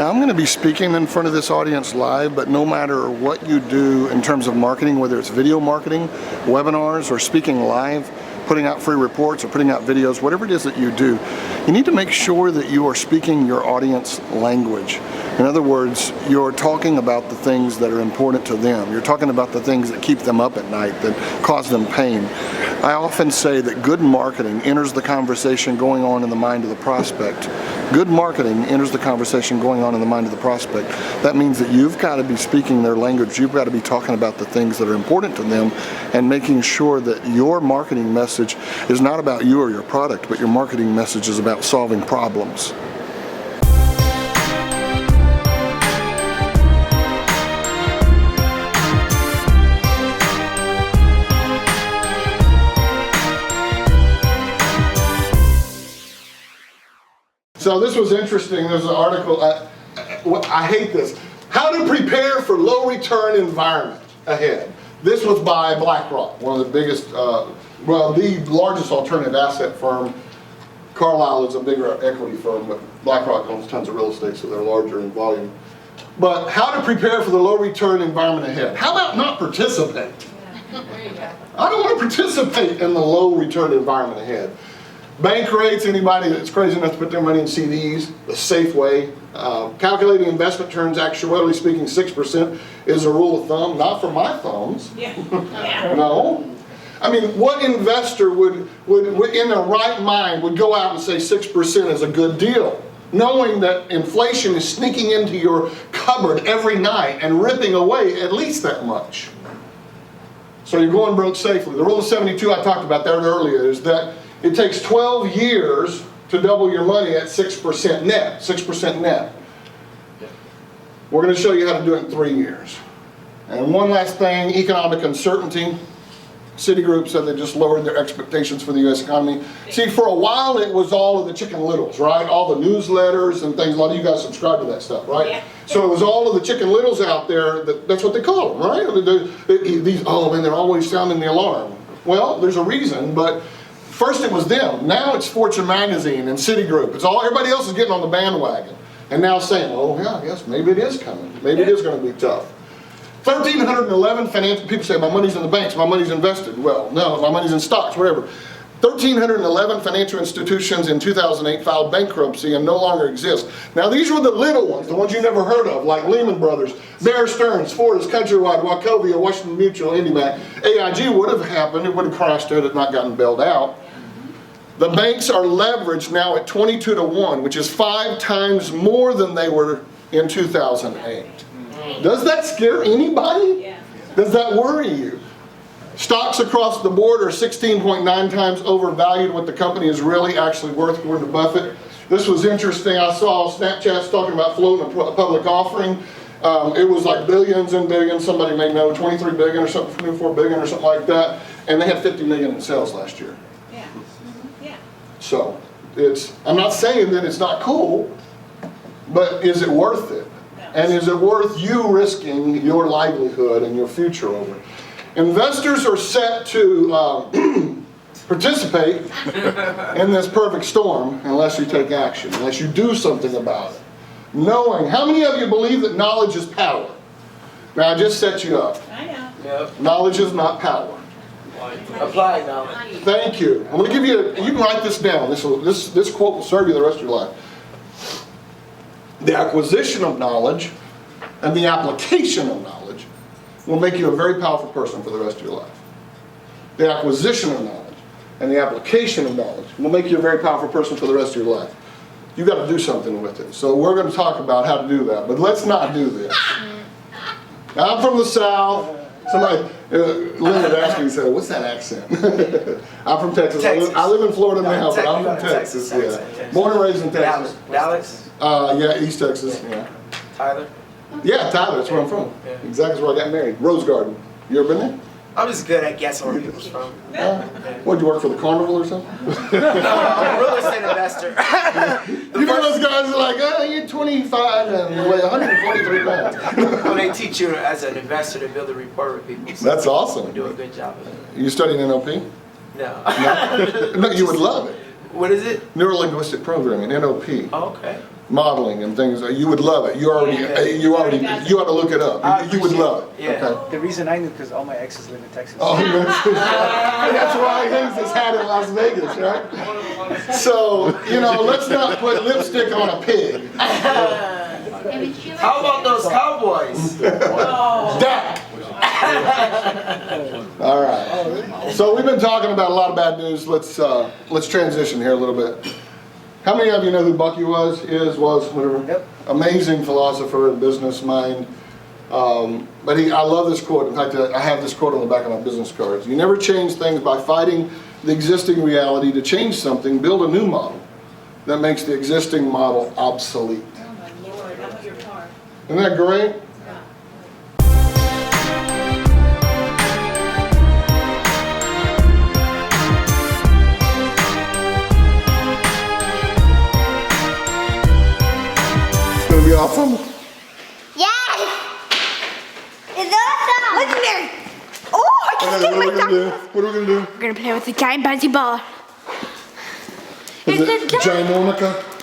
Now I'm going to be speaking in front of this audience live, but no matter what you do in terms of marketing, whether it's video marketing, webinars, or speaking live, putting out free reports or putting out videos, whatever it is that you do, you need to make sure that you are speaking your audience language. In other words, you're talking about the things that are important to them. You're talking about the things that keep them up at night, that cause them pain. I often say that good marketing enters the conversation going on in the mind of the prospect. Good marketing enters the conversation going on in the mind of the prospect. That means that you've got to be speaking their language. You've got to be talking about the things that are important to them and making sure that your marketing message is not about you or your product, but your marketing message is about solving problems. So this was interesting. There's an article, I hate this. How to prepare for low return environment ahead. This was by BlackRock, one of the biggest, well, the largest alternative asset firm. Carlyle is a bigger equity firm, but BlackRock owns tons of real estate, so they're larger in volume. But how to prepare for the low return environment ahead. How about not participate? Yeah. There you go. I don't want to participate in the low return environment ahead. Bank rates, anybody that's crazy enough to put their money in CDs, the safe way. Calculating investment returns, actuarially speaking, 6% is a rule of thumb. Not for my thumbs. Yeah. No. I mean, what investor would in their right mind would go out and say 6% is a good deal, knowing that inflation is sneaking into your cupboard every night and ripping away at least that much. So you're going broke safely. The rule of 72 I talked about that earlier is that it takes 12 years to double your money at 6% net. 6% net. We're going to show you how to do it in 3 years. And one last thing, economic uncertainty. Citigroup said they just lowered their expectations for the U.S. economy. See, for a while it was all of the Chicken Littles, right? All the newsletters and things. A lot of you guys subscribe to that stuff, right? Yeah. So it was all of the Chicken Littles out there. That's what they call them, right? These, oh man, they're always sounding the alarm. Well, there's a reason, but first it was them. Now it's Fortune Magazine and Citigroup. It's all, everybody else is getting on the bandwagon. And now saying, oh yeah, yes, maybe it is coming. Maybe it is going to be tough. 1,311 financial, people say my money's in the banks, my money's invested. Well, no, my money's in stocks, whatever. 1,311 financial institutions in 2008 filed bankruptcy and no longer exist. Now these were the little ones, the ones you never heard of, like Lehman Brothers, Bear Stearns, Fortis, Countrywide, Wachovia, Washington Mutual, IndyMac. AIG would have happened, it would have crashed had it not gotten bailed out. The banks are leveraged now at 22 to 1, which is 5 times more than they were in 2008. Does that scare anybody? Yeah. Does that worry you? Stocks across the board are 16.9 times overvalued what the company is really actually worth, according to Buffett. This was interesting. I saw Snapchat's talking about floating a public offering. It was like billions and billions. Somebody may know, 23 billion or something, 24 billion or something like that. And they had 50 million in sales last year. Yeah. Mm-hmm. Yeah. So I'm not saying that it's not cool, but is it worth it? And is it worth you risking your livelihood and your future over it? Investors are set to participate in this perfect storm unless you take action, unless you do something about it. Knowing, how many of you believe that knowledge is power? Now I just set you up. I know. Yep. Knowledge is not power. Apply knowledge. Thank you. I'm going to give you, you can write this down. This quote will serve you the rest of your life. The acquisition of knowledge and the application of knowledge will make you a very powerful person for the rest of your life. The acquisition of knowledge and the application of knowledge will make you a very powerful person for the rest of your life. You've got to do something with it. So we're going to talk about how to do that, but let's not do this. Now, I'm from the South. Somebody, Linda asked me, he said, what's that accent? I'm from Texas. I live in Florida now, but I'm from Texas. Yeah. Born and raised in Texas. Dallas? Yeah, East Texas. Yeah. Tyler? Yeah, Tyler, that's where I'm from. Yeah. Exactly where I got married. Rose Garden. You ever been there? I'm just good at guessing where people's from. What, you work for the carnival or something? No, I'm a real estate investor. You know those guys are like, oh, you're 25 and weigh 143 pounds. Well, they teach you as an investor to build a rapport with people. So That's awesome. we do a good job of it. You studying NLP? No. No, you would love it. What is it? Neuro-linguistic programming, NLP. Oh, okay. modeling and things. You would love it. You ought to look it up. You would love it. Yeah. Okay. The reason I knew because all my exes live in Texas. Oh, that's why he hangs his hat in Las Vegas, right? So, let's not put lipstick on a pig. How about those cowboys? That. All right. So we've been talking about a lot of bad news. Let's transition here a little bit. How many of you know who Bucky was, whatever? Yep. Amazing philosopher and business mind. But I love this quote. In fact, I have this quote on the back of my business cards. You never change things by fighting the existing reality. To change something, build a new model that makes the existing model obsolete. Oh my Lord, how about your car? Isn't that great? It's gonna be awesome. Yes! It's awesome! Look at there! Oh, I can Okay, stick what are my we gonna do? What are we gonna do? We're gonna play with the giant bouncy ball. Is it Ginormica?